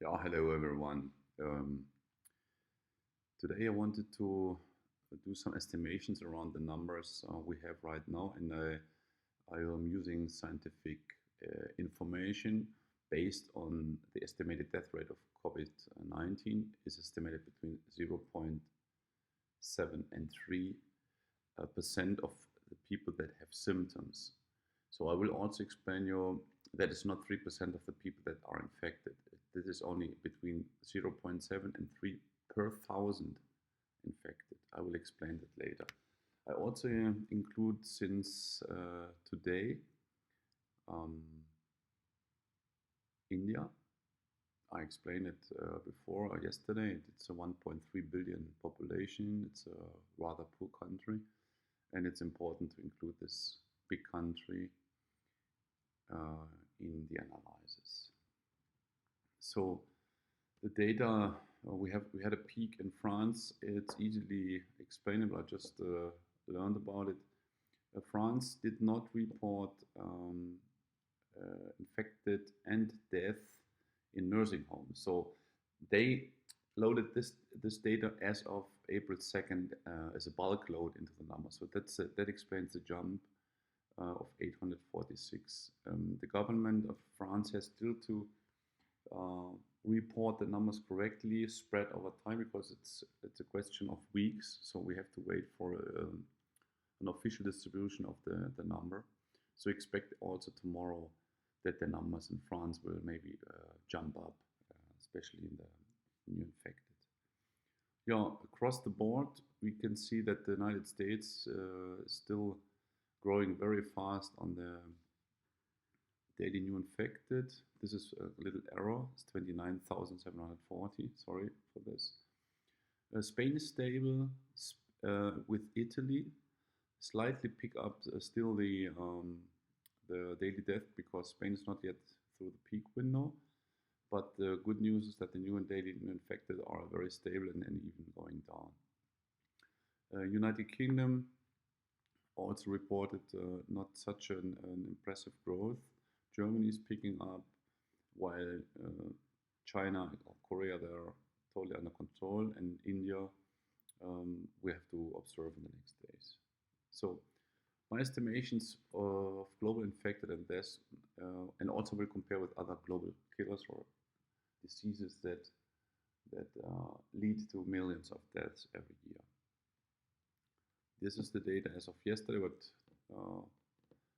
Yeah, hello everyone. Um, Today I wanted to do some estimations around the numbers we have right now, and I am using scientific information based on the estimated death rate of COVID-19 is estimated between 0.7 and 3% of the people that have symptoms. So I will also explain you that it's not 3% of the people that are infected. This is only between 0.7 and 3 per thousand infected. I will explain that later. I also include since today um, India. I explained it before yesterday. It's a 1.3 billion population. It's a rather poor country, and it's important to include this big country in the analysis. So the data we had a peak in France. It's easily explainable. I just learned about it. France did not report infected and death in nursing homes. So they loaded this data as of April 2nd as a bulk load into the number. So that explains the jump of 846. The government of France has still to report the numbers correctly, spread over time, because it's a question of weeks. So we have to wait for an official distribution of the number. So expect also tomorrow that the numbers in France will maybe jump up, especially in the new infected. Yeah, across the board, we can see that the United States is still growing very fast on the daily new infected. This is a little error. It's 29,740. Sorry for this. Spain is stable with Italy. Slightly pick up still the daily death because Spain is not yet through the peak window. But the good news is that the new and daily new infected are very stable and even going down. United Kingdom also reported not such an impressive growth. Germany is picking up, while China or Korea, they're totally under control, and India, we have to observe in the next days. So my estimations of global infected and deaths, and also will compare with other global killers or diseases that lead to millions of deaths every year. This is the data as of yesterday, but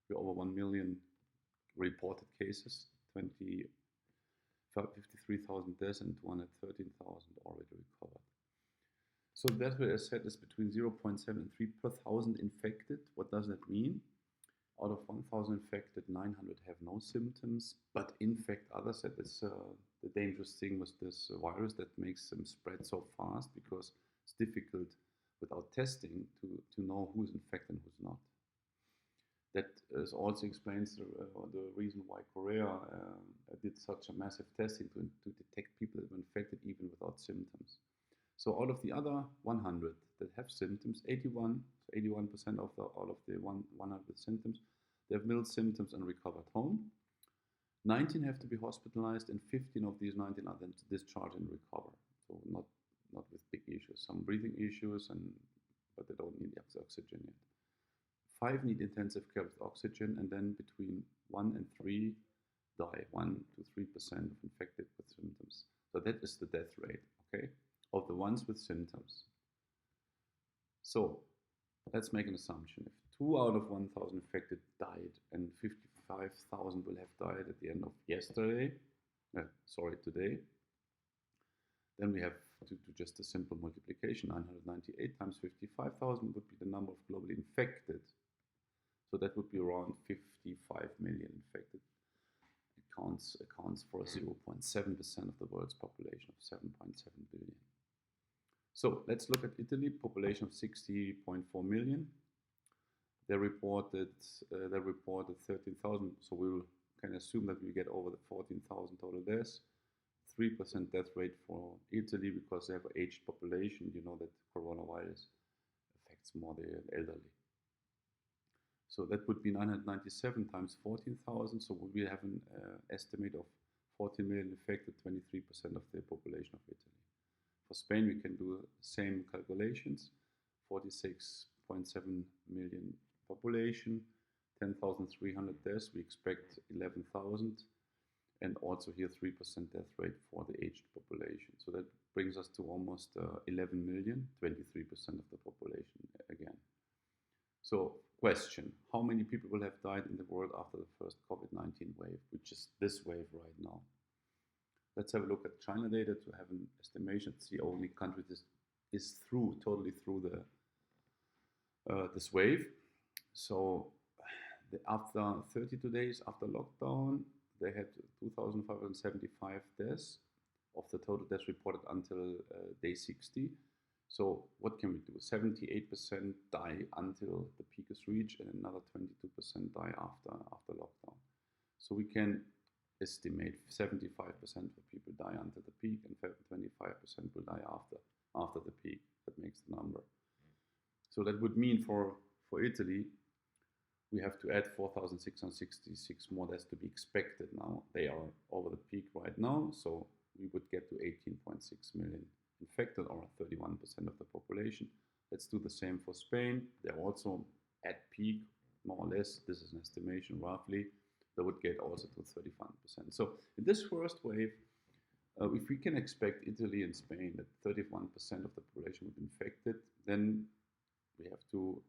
we're over 1 million reported cases, 53,000 deaths, and 213,000 already recovered. So that, as I said, is between 0.7 and 3 per thousand infected. What does that mean? Out of 1,000 infected, 900 have no symptoms, but infect others. That is the dangerous thing with this virus that makes them spread so fast, because it's difficult without testing to know who's infected and who's not. That also explains the reason why Korea did such a massive testing to detect people that were infected even without symptoms. So out of the other 100 that have symptoms, 81% of all of the 100 symptoms, they have mild symptoms and recovered home. 19 have to be hospitalized, and 15 of these 19 are then discharged and recover. So not with big issues. Some breathing issues, but they don't need oxygen yet. 5 need intensive care with oxygen, and then between 1 and 3 die, 1 to 3% of infected with symptoms. So that is the death rate, okay, of the ones with symptoms. So let's make an assumption. If 2 out of 1,000 infected died, and 55,000 will have died at the end of today, then we have to do just a simple multiplication. 998 times 55,000 would be the number of globally infected. So that would be around 55 million infected. It accounts for 0.7% of the world's population of 7.7 billion. So let's look at Italy, population of 60.4 million. They reported 13,000. So we can assume that we get over the 14,000 total deaths. 3% death rate for Italy because they have an aged population. You know that coronavirus affects more the elderly. So that would be 997 times 14,000. So we have an estimate of 14 million infected, 23% of the population of Italy. For Spain, we can do the same calculations, 46.7 million population, 10,300 deaths, we expect 11,000, and also here 3% death rate for the aged population. So that brings us to almost 11 million, 23% of the population again. So question, how many people will have died in the world after the first COVID-19 wave, which is this wave right now? Let's have a look at China data to have an estimation. It's the only country that is totally through this wave. So after 32 days after lockdown, they had 2,575 deaths of the total deaths reported until day 60. So what can we do? 78% die until the peak is reached, and another 22% die after lockdown. So we can estimate 75% of people die until the peak, and 25% will die after the peak. That makes the number. So that would mean for Italy, we have to add 4,666 more deaths to be expected now. They are over the peak right now, so we would get to 18.6 million infected, or 31% of the population. Let's do the same for Spain. They're also at peak, more or less. This is an estimation roughly. They would get also to 31%. So in this first wave, if we can expect Italy and Spain that 31% of the population would be infected, then we have to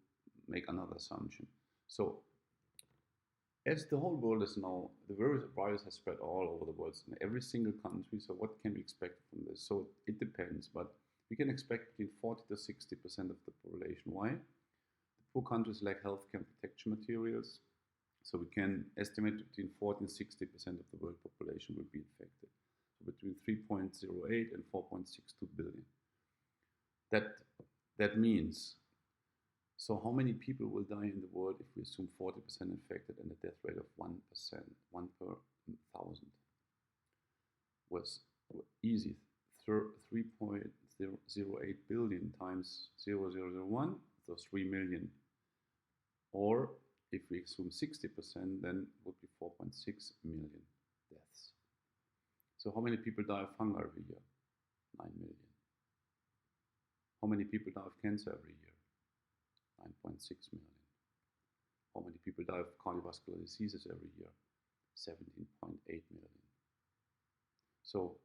make another assumption. So as the whole world is now, the virus has spread all over the world, in every single country. So what can we expect from this? So it depends, but we can expect between 40 to 60% of the population. Why? The poor countries lack healthcare and protection materials. So we can estimate between 40 and 60% of the world population will be infected. So between 3.08 and 4.62 billion. That means, so how many people will die in the world if we assume 40% infected and a death rate of 1%, 1 per 1,000? Was easy, 3.008 billion times 0.001, so 3 million. Or if we assume 60%, then it would be 4.6 million deaths. So how many people die of hunger every year? 9 million. How many people die of cancer every year? 9.6 million. How many people die of cardiovascular diseases every year? 17.8 million. So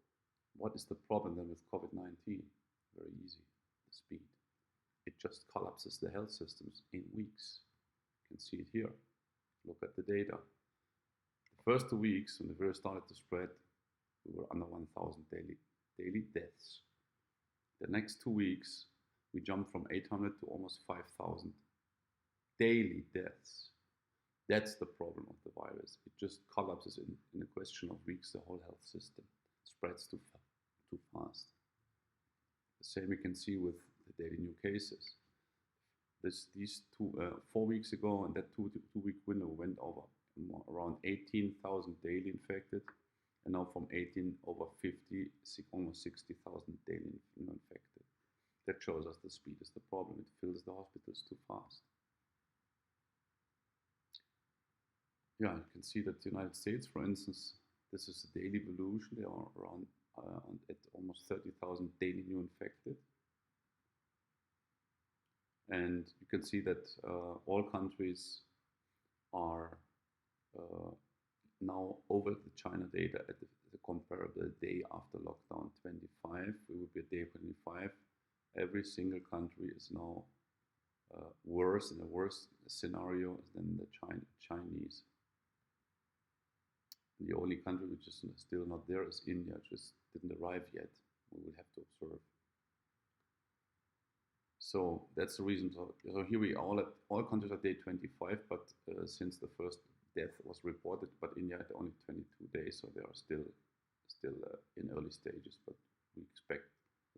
what is the problem then with COVID-19? Very easy, the speed. It just collapses the health systems in weeks. You can see it here. Look at the data. The first 2 weeks, when the virus started to spread, we were under 1,000 daily deaths. The next 2 weeks, we jumped from 800 to almost 5,000 daily deaths. That's the problem of the virus. It just collapses in a question of weeks, the whole health system. It spreads too fast. The same we can see with the daily new cases. These 4 weeks ago, and that two-week window went over around 18,000 daily infected, and now from 18 over 50, almost 60,000 daily infected. That shows us the speed is the problem. It fills the hospitals too fast. Yeah, you can see that the United States, for instance, this is the daily evolution. They are around at almost 30,000 daily new infected. And you can see that all countries are now over the China data at the comparable day after lockdown 25. We will be at day 25. Every single country is now worse, in a worse scenario than the Chinese. And the only country which is still not there is India, just didn't arrive yet. We will have to observe. So that's the reason. So here we are all countries are day 25, but since the first death was reported, but India had only 22 days, so they are still in early stages. But we expect,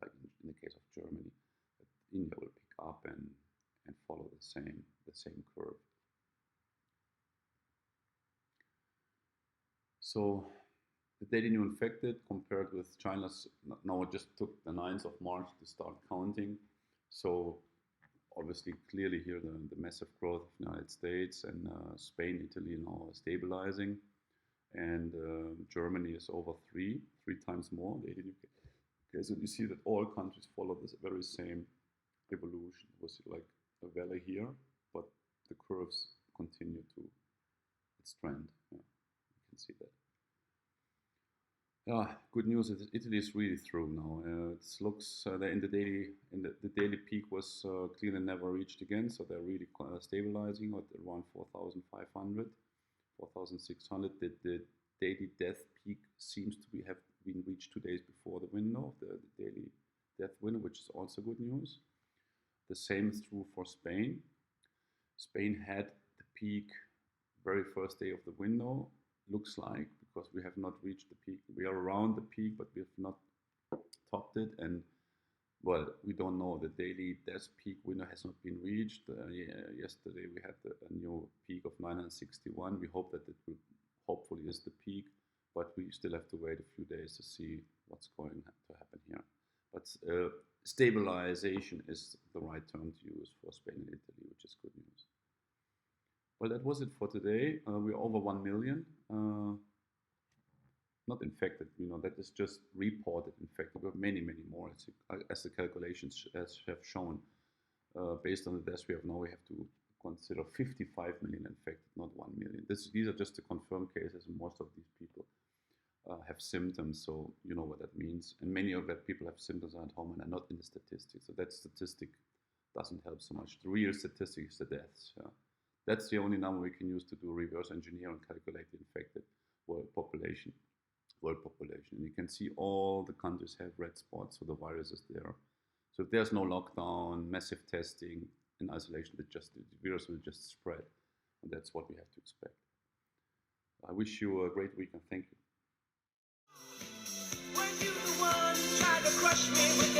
like in the case of Germany, that India will pick up and follow the same curve. So the daily new infected compared with China's, now it just took the 9th of March to start counting. So obviously clearly here the massive growth of the United States and Spain, Italy now are stabilizing. and Germany is over three times more daily new cases. Okay, so you see that all countries follow this very same evolution. It was like a valley here, but the curves continue to its trend. Yeah, you can see that. Yeah, good news is Italy is really through now. It looks they're in the daily peak was clearly never reached again, so they're really stabilizing at around 4,500, 4,600. The daily death peak seems to have been reached 2 days before the window, the daily death window, which is also good news. The same is true for Spain. Spain had the peak very first day of the window, looks like, because we have not reached the peak. We are around the peak, but we have not topped it. And well, we don't know. The daily death peak window has not been reached. Yesterday we had a new peak of 961. We hope that it will hopefully is the peak, but we still have to wait a few days to see what's going to happen here. But stabilization is the right term to use for Spain and Italy, which is good news. Well, that was it for today. We're over 1 million. Not infected, that is just reported infected. We have many, many more, as the calculations have shown. Based on the deaths we have now, we have to consider 55 million infected, not 1 million. These are just the confirmed cases, and most of these people have symptoms, so you know what that means. And many of that people have symptoms at home and are not in the statistics. So that statistic doesn't help so much. The real statistic is the deaths. Yeah. That's the only number we can use to do reverse engineering and calculate the infected world population. And you can see all the countries have red spots, so the virus is there. So if there's no lockdown, massive testing, and isolation, the virus will just spread. And that's what we have to expect. I wish you a great week and thank you. Were you the one who tried to crush me with